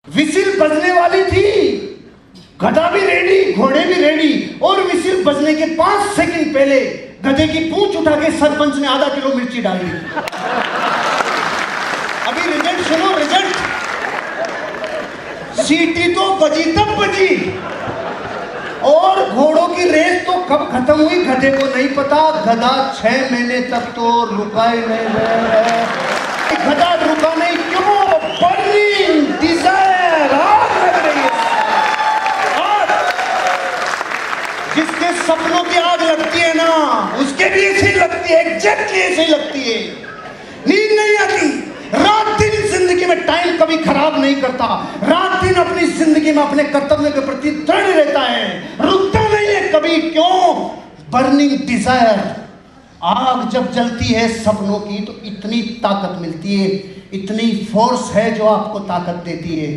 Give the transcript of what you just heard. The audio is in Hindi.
विसिल बजने वाली थी, गधा भी रेडी, घोड़े भी रेडी, और विसिल बजने के 5 सेकंड पहले गधे की पूंछ उठा के सरपंच ने आधा किलो मिर्ची डाल दी। अभी रिजल्ट सुनो, रिजल्ट। सीटी तो बजी तब बजी, और घोड़ों की रेस तो कब खत्म हुई गधे को नहीं पता। गधा 6 महीने तक तो रुका ही नहीं है। गधा रुका नहीं, क्यों? बर्निंग डिजायर, आग लग रही है। आग, जिसके सपनों की आग लगती है ना, उसके भी ऐसे ही लगती है, एग्जैक्टली ऐसे ही लगती है। नींद नहीं आती, रात दिन जिंदगी में टाइम कभी खराब नहीं करता, रात दिन अपनी जिंदगी में अपने कर्तव्य के प्रति दृढ़ रहता है, रुकता नहीं है कभी। क्यों? Burning desire. आग जब जलती है सपनों की तो इतनी ताकत मिलती है, इतनी फोर्स है जो आपको ताकत देती है।